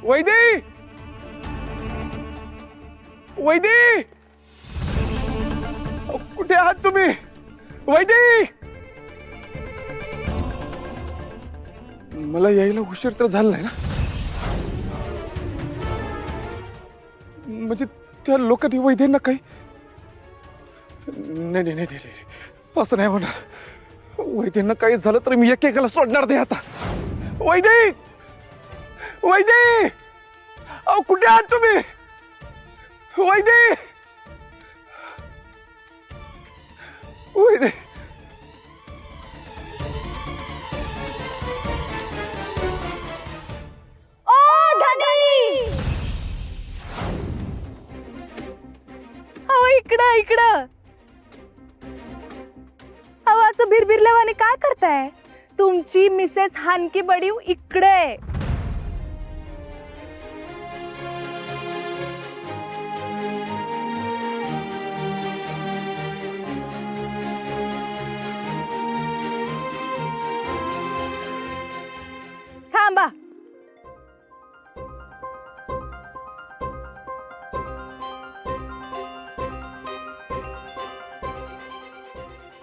वैदे, वैदे, कुठे आहात तुम्ही? वैदे, मला यायला उशीर तर झाला नाही ना? म्हणजे त्या लोकांनी वैद्यांना काही नाही नाही नाही नाही, असं नाही होणार. वैद्यांना काही झालं तर मी एकेकाला सोडणार नाही आता. वैदे, वैदे, अहो कुठे आहात तुम्ही? वैदे, वैदे, इकडं इकडं. अहो असं भिरभिरल्यावाने काय करताय? तुमची मिसेस हानकी बडीव इकडे. थांबा.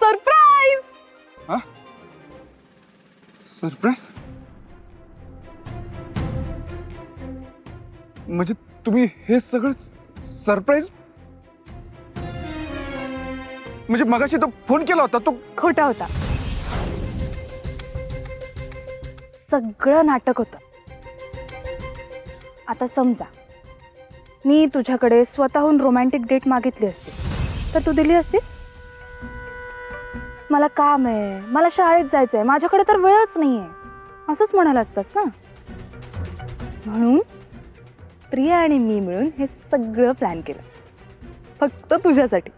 सरप्राईज. सरप्राईज? म्हणजे तुम्ही हे सगळं सरप्राईज? म्हणजे मगाशी तो फोन केला होता तो खोटा होता. सगळं नाटक होतं. आता समजा मी तुझ्याकडे स्वतःहून रोमॅन्टिक डेट मागितली असती तर तू दिली असती? मला काम आहे, मला शाळेत जायचंय, माझ्याकडे तर वेळच नाहीये असंच म्हणायला असतंस ना. म्हणून प्रिया आणि मी मिळून हे सगळं प्लॅन केलं फक्त तुझ्यासाठी.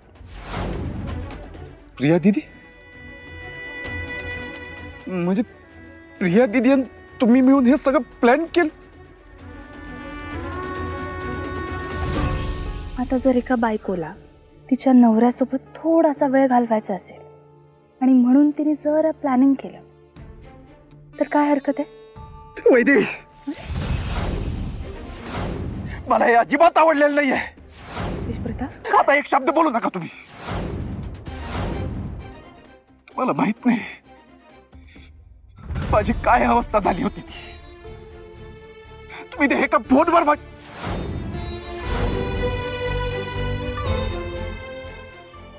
प्रिया दीदी? म्हणजे प्रिया दीदी आणि तुम्ही मिळून हे सगळं प्लॅन केलं? आता जर एका बायकोला तिच्या नवऱ्यासोबत थोडासा वेळ घालवायचा असेल आणि म्हणून तिने जरा प्लॅनिंग केलं तर काय हरकत आहे? वैदे, मला हे अजिबात आवडलेलं नाहीये. विश्वप्रताप, आता एक शब्द बोलू नका तुम्ही. तुम्हाला माहित नाही माझी काय अवस्था झाली होती ती. तुम्ही ते एका फोनवर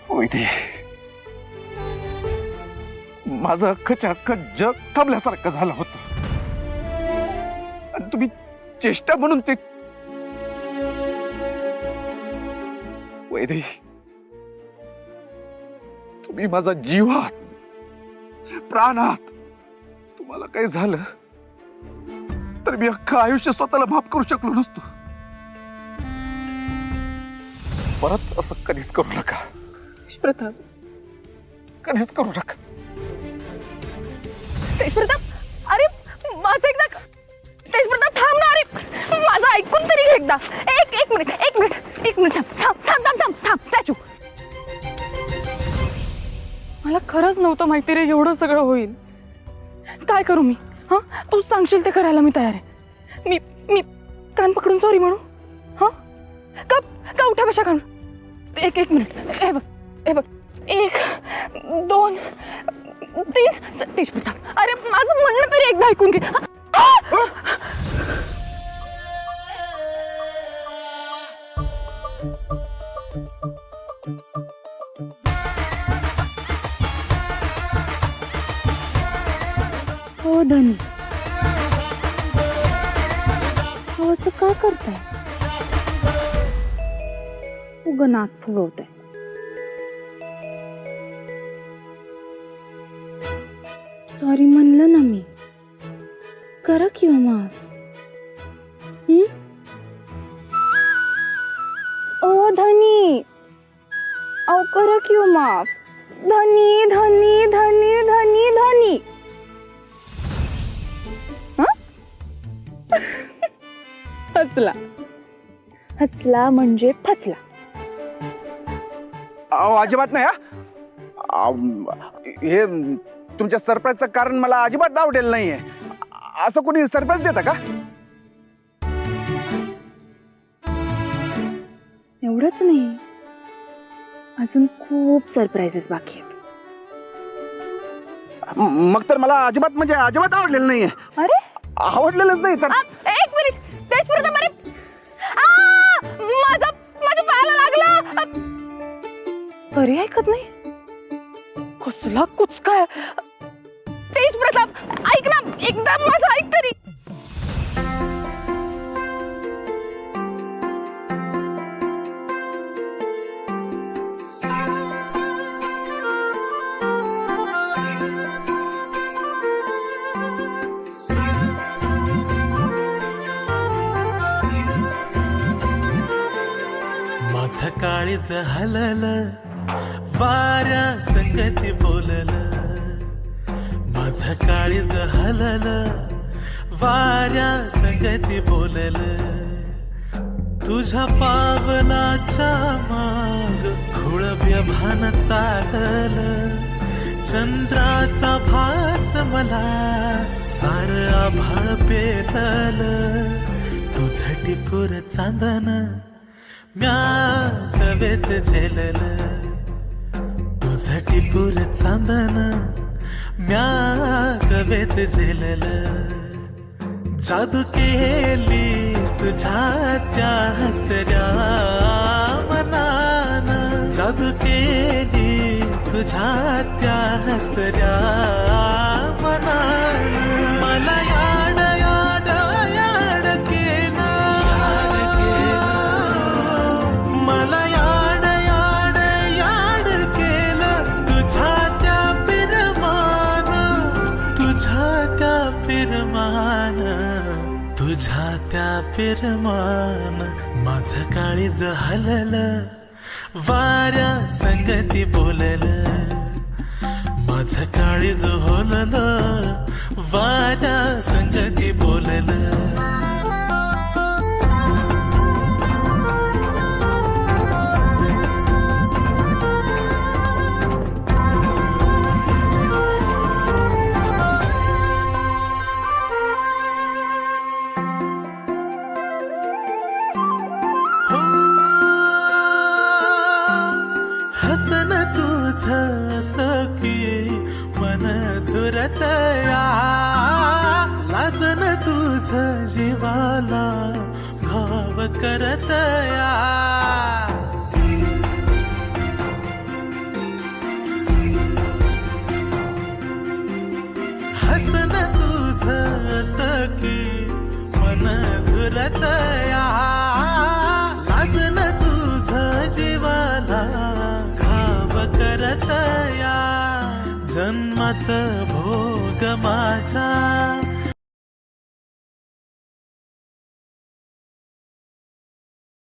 वैदे, माझं अख्खच्या अख्ख जग थांबल्यासारखं झालं होतं आणि तुम्ही चेष्टा म्हणून ते. वैदे, तुम्ही माझा जीव आहात, प्राण आहात. तुम्हाला काही झालं तर मी अख्खं आयुष्य स्वतःला माफ करू शकलो नसतो. परत असं कधीच करू नका प्रताप, कधीच करू नका. तेजप्रताप, अरे माझं एकदा. तेजप्रताप थांब ना. अरे माझं ऐकून तरी घे एकदा. एक मिनिट एक मिनिट एक मिनिट. थांब थांब थांब थांब थांब. स्टॅच्यू. मला खरंच नव्हतं माहिती रे एवढं सगळं होईल. काय करू मी? हा, तू सांगशील ते करायला मी तयार आहे. मी मी कान पकडून सॉरी म्हणू? हा, का उठा बशा काढून. एक मिनिट. हे बघ हे बघ. 1 2 3. तेजप्रताप, अरे माझं म्हणणं तरी एकदा ऐकून घे. हो धनी, असं का करताय? उगा नाक फुगवताय. सॉरी म्हणलं ना मी. करा की हो माफ. ओ धनी, अहो करा की हो माफ. धनी धनी धनी धनी धनी. हसला. हसला म्हणजे फसला. अजिबात नाही. हे तुमच्या सरप्राईजचं कारण मला अजिबात आवडेल नाहीये. असं कोणी सरप्राईज देता का? एवढंच नाही, अजून खूप सरप्राईजेस बाकी आहेत. मग तर मला अजिबात म्हणजे अजिबात आवडलेलं नाहीये. अरे आवडलेलंच नाही तर. एक मिनिट, तेजप्रताप, अरे माझ्या पायाला लागलं. तरी ऐकत नाही, कसला कुचका. तेजप्रताप ऐक ना, एकदम माझं ऐक तरी. माझं काळीज हललं, वाऱ्या संगती बोललं. माझं काळीज हललं, वाऱ्या संगती बोललं. तुझ्या पावलाच्या माग खुळ व्यभान चाललं. चंद्राचा भास मला सार आभाळ पेललं. तुझं टिपूर चांदन म्या सवेत झेललं. तुझं टिपूर चांदन म्या सवेत झेललं. जादू केली तुझ्या त्या हसऱ्या मनानं. जादू केली तुझ्या त्या हसऱ्या मनानं. मला याड याड याड केलं. मला याड याड याड केलं तुझ्या त्या पिरमानं. तुझ्या त्या पिरमानं. तुझ्या त्या पिरमान. माझं काळीज हललं, वाऱ्या संगती बोललं. माझं काळीज होललं, वाऱ्या संगती बोललं. हसन तुझं सखी मन झुरतया. लाजन तुझं जीवाला घाव करतया. हसन तुझं सखी मन झुरतया. लाजन तुझं जीवाला घाव करतया. जन्माचं भोग माझ्या